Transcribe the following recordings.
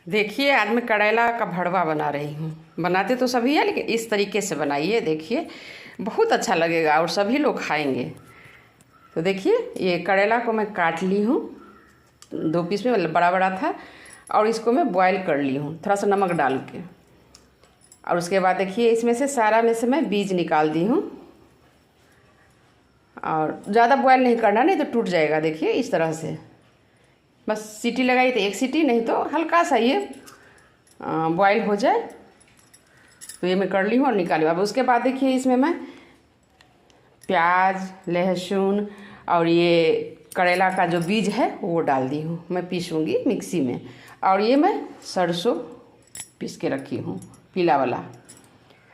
देखिए आज मैं करेला का भरवा बना रही हूँ। बनाते तो सभी है लेकिन इस तरीके से बनाइए, देखिए बहुत अच्छा लगेगा और सभी लोग खाएंगे। तो देखिए ये करेला को मैं काट ली हूँ 2 पीस में, मतलब बड़ा बड़ा था, और इसको मैं बॉईल कर ली हूँ थोड़ा सा नमक डाल के। और उसके बाद देखिए इसमें से सारा में से मैं बीज निकाल दी हूँ। और ज़्यादा बॉईल नहीं करना, नहीं तो टूट जाएगा। देखिए इस तरह से बस सीटी लगाई तो 1 सीटी, नहीं तो हल्का सा ये बॉईल हो जाए। तो ये मैं कर ली हूँ और निकाली। अब उसके बाद देखिए इसमें मैं प्याज, लहसुन और ये करेला का जो बीज है वो डाल दी हूँ। मैं पीसूँगी मिक्सी में। और ये मैं सरसों पीस के रखी हूँ, पीला वाला।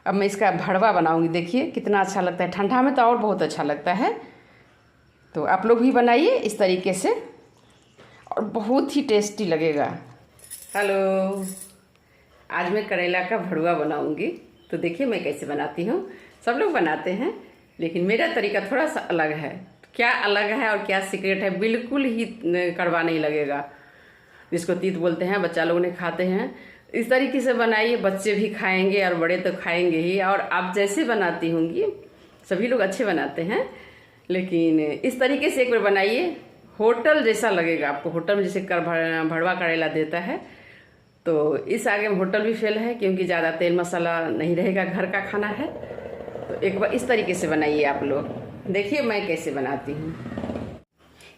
अब मैं इसका भरवा बनाऊँगी। देखिए कितना अच्छा लगता है, ठंडा में तो और बहुत अच्छा लगता है। तो आप लोग भी बनाइए इस तरीके से और बहुत ही टेस्टी लगेगा। हेलो, आज मैं करेला का भरवा बनाऊंगी। तो देखिए मैं कैसे बनाती हूँ। सब लोग बनाते हैं लेकिन मेरा तरीका थोड़ा सा अलग है। क्या अलग है और क्या सीक्रेट है, बिल्कुल ही कड़वा नहीं लगेगा। जिसको तीत बोलते हैं, बच्चा लोग ने खाते हैं। इस तरीके से बनाइए, बच्चे भी खाएंगे और बड़े तो खाएंगे ही। और आप जैसे बनाती होंगी, सभी लोग अच्छे बनाते हैं, लेकिन इस तरीके से एक बार बनाइए, होटल जैसा लगेगा आपको। होटल में जैसे भरवा करेला देता है, तो इस आगे में होटल भी फेल है, क्योंकि ज़्यादा तेल मसाला नहीं रहेगा, घर का खाना है। तो एक बार इस तरीके से बनाइए आप लोग। देखिए मैं कैसे बनाती हूँ।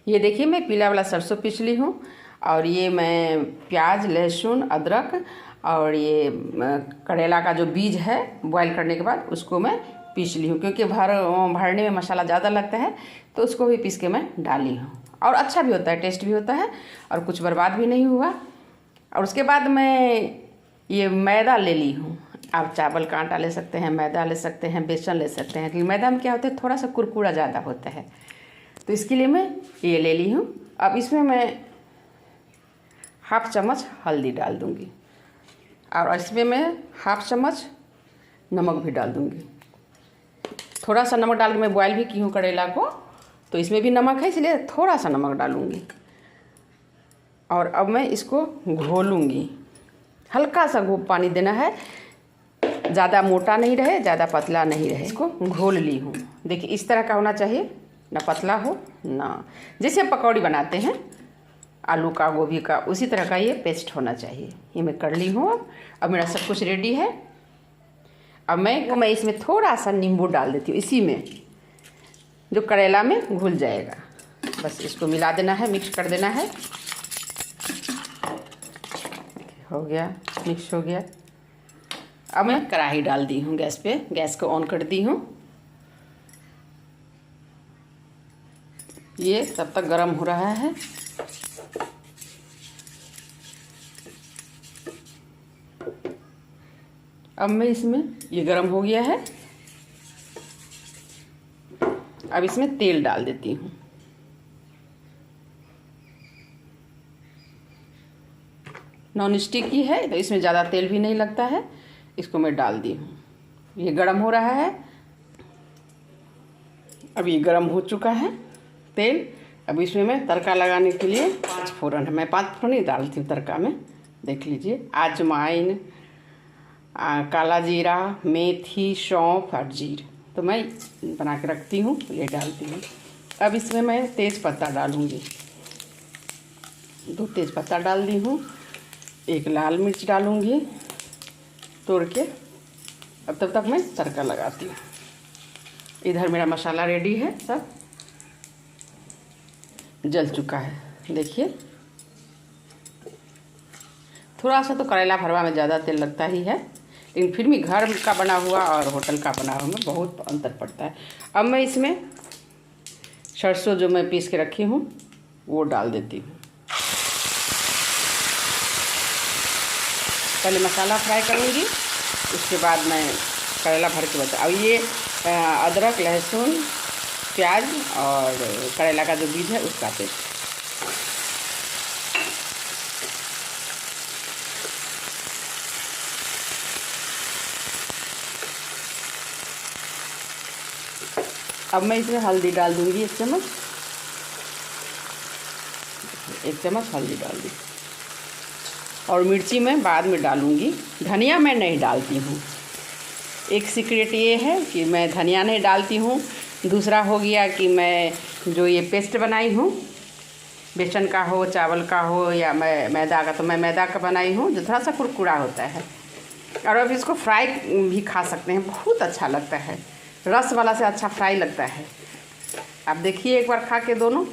ये देखिए मैं पीला वाला सरसों पीस ली हूँ, और ये मैं प्याज, लहसुन, अदरक और ये करेला का जो बीज है बॉईल करने के बाद उसको मैं पीस ली हूँ, क्योंकि भरने में मसाला ज़्यादा लगता है। तो उसको भी पीस के मैं डाली हूँ, और अच्छा भी होता है, टेस्ट भी होता है, और कुछ बर्बाद भी नहीं हुआ। और उसके बाद मैं ये मैदा ले ली हूँ। आप चावल का आटा ले सकते हैं, मैदा ले सकते हैं, बेसन ले सकते हैं, क्योंकि मैदा में क्या होता है, थोड़ा सा कुरकुरा ज़्यादा होता है। तो इसके लिए मैं ये ले ली हूँ। अब इसमें मैं 1/2 चम्मच हल्दी डाल दूँगी, और इसमें मैं 1/2 चम्मच नमक भी डाल दूँगी। थोड़ा सा नमक डाल के मैं बॉयल भी की हूँ करेला को, तो इसमें भी नमक है, इसलिए थोड़ा सा नमक डालूँगी। और अब मैं इसको घोलूँगी। हल्का सा पानी देना है, ज़्यादा मोटा नहीं रहे, ज़्यादा पतला नहीं रहे। इसको घोल ली हूँ। देखिए इस तरह का होना चाहिए, ना पतला हो ना, जैसे पकौड़ी बनाते हैं आलू का, गोभी का, उसी तरह का ये पेस्ट होना चाहिए। ये मैं कर ली हूँ। अब मेरा सब कुछ रेडी है। अब मैं इसमें थोड़ा सा नींबू डाल देती हूँ, इसी में जो करेला में घुल जाएगा। बस इसको मिला देना है, मिक्स कर देना है। हो गया, मिक्स हो गया। अब मैं कढ़ाई डाल दी हूँ गैस पे, गैस को ऑन कर दी हूँ। ये तब तक गर्म हो रहा है। अब मैं इसमें, ये गर्म हो गया है, अब इसमें तेल डाल देती हूँ। नॉन स्टिक की है तो इसमें ज़्यादा तेल भी नहीं लगता है। इसको मैं डाल दी हूँ। ये गर्म हो रहा है। अब ये गर्म हो चुका है तेल। अब इसमें मैं तड़का लगाने के लिए 5 फोरन है, मैं 5 फोरन ही डालती हूँ तड़का में। देख लीजिए, अजवाइन, काला जीरा, मेथी, सौंफ और जीर तो मैं बना के रखती हूँ, ये डालती हूँ। अब इसमें मैं तेज़ पत्ता डालूँगी। 2 तेज़ पत्ता डाल दी हूँ। 1 लाल मिर्च डालूँगी तोड़ के। अब तब तक मैं तड़का लगाती हूँ। इधर मेरा मसाला रेडी है, सब जल चुका है। देखिए थोड़ा सा तो करेला भरवा में ज़्यादा तेल लगता ही है, लेकिन फिर भी घर का बना हुआ और होटल का बना हुआ में बहुत अंतर पड़ता है। अब मैं इसमें सरसों जो मैं पीस के रखी हूँ वो डाल देती हूँ। पहले मसाला फ्राई करूँगी, उसके बाद मैं करेला भर के बता। अब ये अदरक, लहसुन, प्याज और करेला का जो बीज है उसका पेस्ट। अब मैं इसमें हल्दी डाल दूँगी 1 चम्मच। 1 चम्मच हल्दी डाल दी। और मिर्ची मैं बाद में डालूँगी, धनिया मैं नहीं डालती हूँ। एक सीक्रेट ये है कि मैं धनिया नहीं डालती हूँ। दूसरा हो गया कि मैं जो ये पेस्ट बनाई हूँ, बेसन का हो, चावल का हो या मैं मैदा का, तो मैं मैदा का बनाई हूँ जो थोड़ा सा कुरकुरा होता है। और अब इसको फ्राई भी खा सकते हैं, बहुत अच्छा लगता है। रस वाला से अच्छा फ्राई लगता है। आप देखिए एक बार खा के दोनों,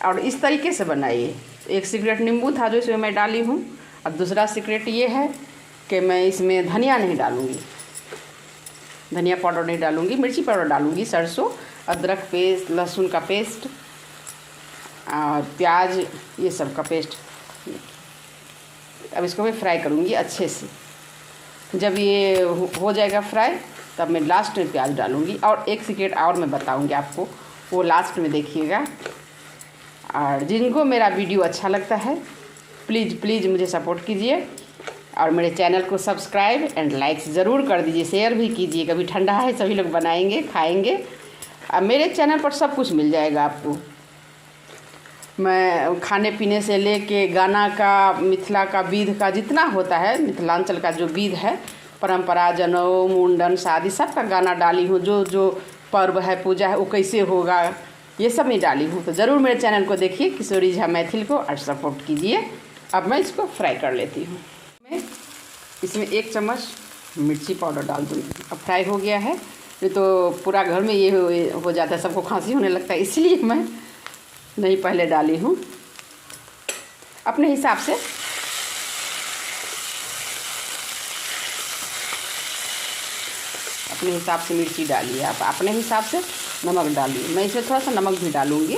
और इस तरीके से बनाइए। एक सीक्रेट नींबू था जो इसमें मैं डाली हूँ। अब दूसरा सीक्रेट ये है कि मैं इसमें धनिया नहीं डालूँगी, धनिया पाउडर नहीं डालूँगी, मिर्ची पाउडर डालूँगी, सरसों, अदरक पेस्ट, लहसुन का पेस्ट और प्याज, ये सब का पेस्ट। अब इसको मैं फ्राई करूँगी अच्छे से। जब ये हो जाएगा फ्राई, तब मैं लास्ट में प्याज डालूँगी। और एक सीक्रेट और मैं बताऊँगी आपको, वो लास्ट में देखिएगा। और जिनको मेरा वीडियो अच्छा लगता है प्लीज़ मुझे सपोर्ट कीजिए और मेरे चैनल को सब्सक्राइब एंड लाइक ज़रूर कर दीजिए, शेयर भी कीजिए। कभी ठंडा है सभी लोग बनाएंगे खाएंगे। अब मेरे चैनल पर सब कुछ मिल जाएगा आपको। मैं खाने पीने से लेके गाना का, मिथिला का, विध का जितना होता है, मिथिलांचल का जो विध है, परंपरा, जनेऊ, मुंडन, शादी, सब का गाना डाली हूँ। जो पर्व है, पूजा है, वो कैसे होगा, ये सब नहीं डाली हूँ। तो ज़रूर मेरे चैनल को देखिए, किशोरी झा मैथिल को, और सपोर्ट कीजिए। अब मैं इसको फ्राई कर लेती हूँ। मैं इसमें 1 चम्मच मिर्ची पाउडर डाल दूँगी। अब फ्राई हो गया है। ये तो पूरा घर में ये हो जाता है, सबको खांसी होने लगता है, इसलिए मैं नहीं पहले डाली हूँ। अपने हिसाब से मिर्ची डालिए, आप अपने हिसाब से नमक डालिए। मैं इसमें थोड़ा सा नमक भी डालूँगी।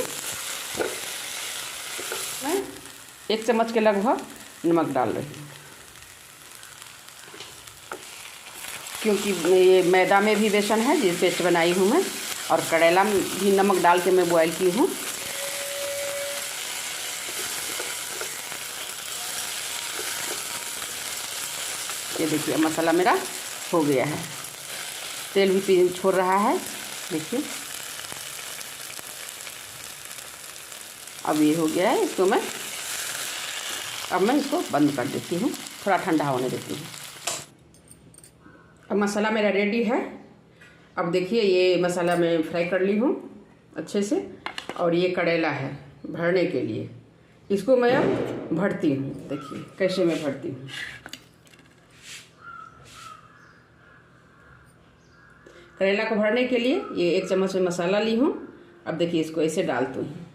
मैं 1 चम्मच के लगभग नमक डाल रही हूँ, क्योंकि ये मैदा में भी बेसन है जिस पेस्ट बनाई हूँ मैं, और करेला में भी नमक डाल के मैं बॉईल की हूँ। ये देखिए मसाला मेरा हो गया है, तेल भी छोड़ रहा है, देखिए। अब ये हो गया है, इसको अब मैं इसको बंद कर देती हूँ, थोड़ा ठंडा होने देती हूँ। अब मसाला मेरा रेडी है। अब देखिए ये मसाला मैं फ्राई कर ली हूँ अच्छे से, और ये करेला है भरने के लिए। इसको मैं अब भरती हूँ, देखिए कैसे मैं भरती हूँ। करेला को भरने के लिए ये 1 चम्मच में मसाला ली हूँ। अब देखिए इसको ऐसे डालती हूँ,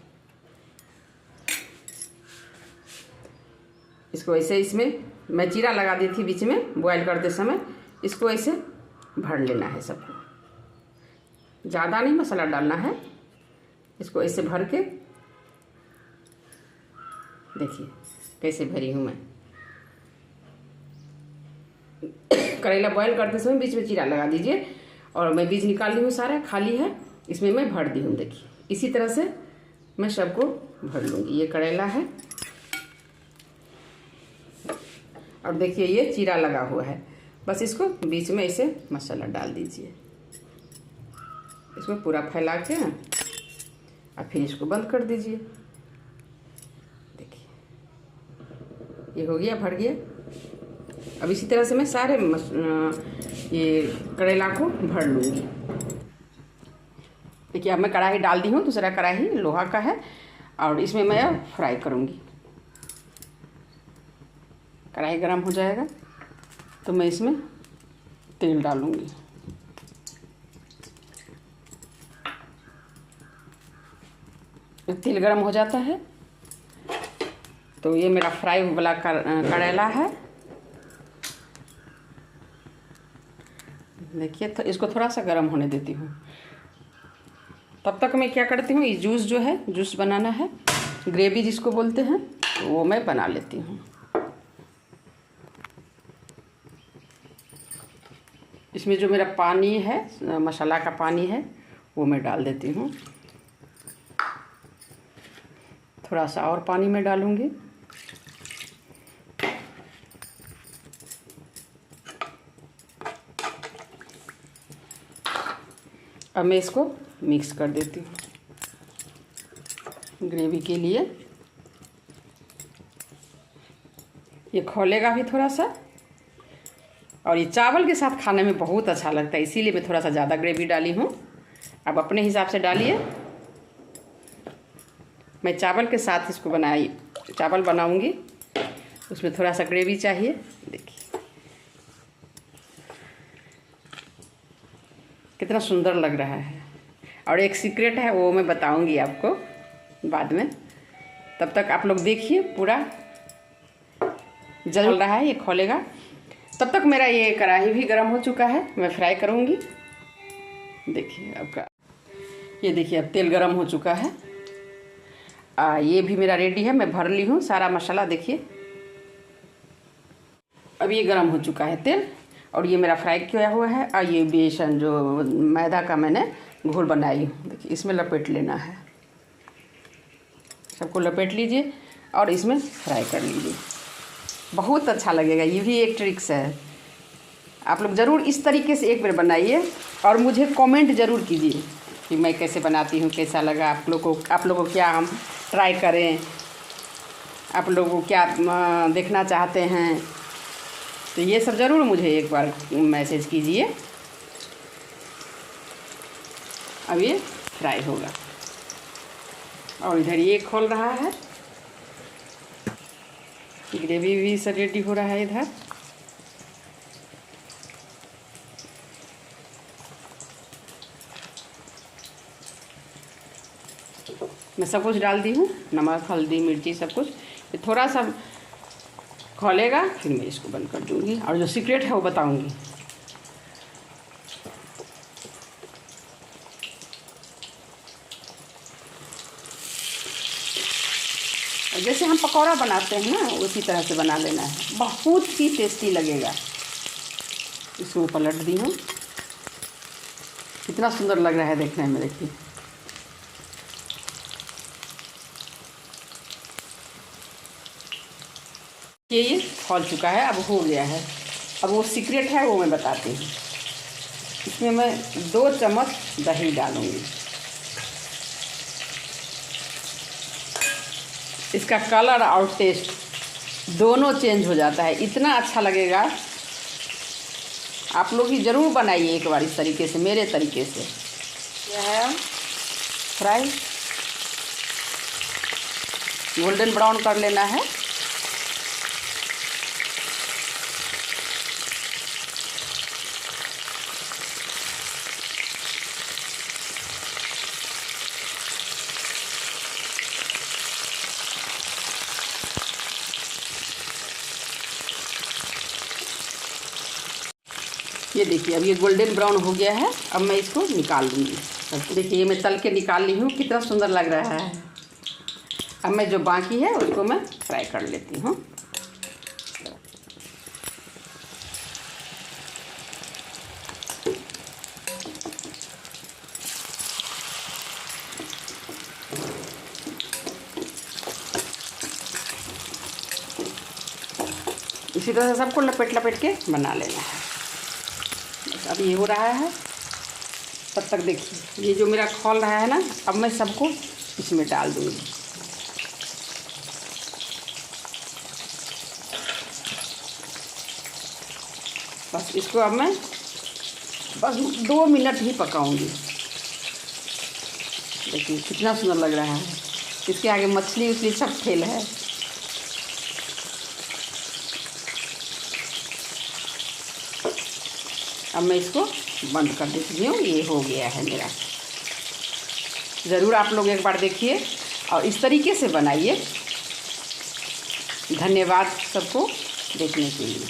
इसको ऐसे, इसमें मैं जीरा लगा दी थी बीच में बॉयल करते समय। इसको ऐसे भर लेना है सबको, ज़्यादा नहीं मसाला डालना है। इसको ऐसे भर के देखिए कैसे भरी हूँ मैं। करेला बॉयल करते समय बीच में जीरा लगा दीजिए, और मैं बीज निकाल ली हूँ, सारा खाली है, इसमें मैं भर दी हूँ। देखिए इसी तरह से मैं सबको भर लूँगी। ये करेला है, और देखिए ये जीरा लगा हुआ है। बस इसको बीच में ऐसे मसाला डाल दीजिए, इसको पूरा फैला के और फिर इसको बंद कर दीजिए। देखिए ये हो गया, भर गया। अब इसी तरह से मैं सारे ये करेला को भर लूँगी। देखिए अब मैं कढ़ाई डाल दी हूँ, दूसरा कढ़ाई लोहा का है, और इसमें मैं अब फ्राई करूँगी। कढ़ाई गरम हो जाएगा तो मैं इसमें तेल डालूँगी। जब तेल गरम हो जाता है तो ये मेरा फ्राई वाला करेला है। देखिए तो इसको थोड़ा सा गर्म होने देती हूँ। तब तक मैं क्या करती हूँ, ये जूस जो है, जूस बनाना है, ग्रेवी जिसको बोलते हैं, तो वो मैं बना लेती हूँ। इसमें जो मेरा पानी है, मसाला का पानी है, वो मैं डाल देती हूँ। थोड़ा सा और पानी में डालूँगी। अब मैं इसको मिक्स कर देती हूँ ग्रेवी के लिए। ये खौलेगा भी थोड़ा सा, और ये चावल के साथ खाने में बहुत अच्छा लगता है, इसीलिए मैं थोड़ा सा ज़्यादा ग्रेवी डाली हूँ। अब अपने हिसाब से डालिए। मैं चावल के साथ इसको चावल बनाऊँगी, उसमें थोड़ा सा ग्रेवी चाहिए। देखिए कितना सुंदर लग रहा है। और एक सीक्रेट है, वो मैं बताऊँगी आपको बाद में। तब तक आप लोग देखिए, पूरा जल रहा है, ये खोलेगा। तब तक मेरा ये कढ़ाई भी गर्म हो चुका है, मैं फ्राई करूँगी। देखिए आपका, ये देखिए अब तेल गर्म हो चुका है। ये भी मेरा रेडी है, मैं भर ली हूँ सारा मसाला। देखिए अब ये गर्म हो चुका है तेल, और ये मेरा फ्राई किया हुआ है। और ये बेसन जो मैदा का मैंने घोल बनाई हूँ, देखिए इसमें लपेट लेना है। सबको लपेट लीजिए और इसमें फ्राई कर लीजिए, बहुत अच्छा लगेगा। ये भी एक ट्रिक्स है, आप लोग ज़रूर इस तरीके से एक बार बनाइए और मुझे कमेंट ज़रूर कीजिए कि मैं कैसे बनाती हूँ, कैसा लगा आप लोगों को क्या हम ट्राई करें, आप लोगों को क्या देखना चाहते हैं। तो ये सब ज़रूर मुझे एक बार मैसेज कीजिए। अब ये फ्राई होगा और इधर ये खोल रहा है, ग्रेवी भी सब रेडी हो रहा है इधर। मैं सब कुछ डाल दी हूँ, नमक हल्दी मिर्ची सब कुछ। थोड़ा सा खोलेगा फिर मैं इसको बंद कर दूँगी, और जो सीक्रेट है वो बताऊँगी। जैसे हम पकौड़ा बनाते हैं ना, उसी तरह से बना लेना है, बहुत ही टेस्टी लगेगा। इसको पलट दी हूँ, कितना सुंदर लग रहा है देखने में। देखिए ये खौल चुका है, अब हो गया है। अब वो सीक्रेट है वो मैं बताती हूँ। इसमें मैं 2 चम्मच दही डालूँगी। इसका कलर और टेस्ट दोनों चेंज हो जाता है, इतना अच्छा लगेगा। आप लोग ही ज़रूर बनाइए एक बार इस तरीके से, मेरे तरीके से। यह है फ्राई, गोल्डन ब्राउन कर लेना है। ये देखिए अब ये गोल्डन ब्राउन हो गया है। अब मैं इसको निकाल लूँगी। देखिए ये मैं तल के निकाल ली हूँ, कितना सुंदर लग रहा है। अब मैं जो बाकी है उसको मैं फ्राई कर लेती हूँ। इसी तरह से सबको लपेट लपेट के बना लेना है। अब ये हो रहा है, तब तक देखिए ये जो मेरा खौल रहा है ना, अब मैं सबको इसमें डाल दूँगी। बस इसको अब मैं बस 2 मिनट ही पकाऊंगी। देखिए कितना सुंदर लग रहा है, इसके आगे मछली उछली सब फेल है। अब मैं इसको बंद कर देती हूँ। ये हो गया है मेरा। ज़रूर आप लोग एक बार देखिए और इस तरीके से बनाइए। धन्यवाद सबको देखने के लिए।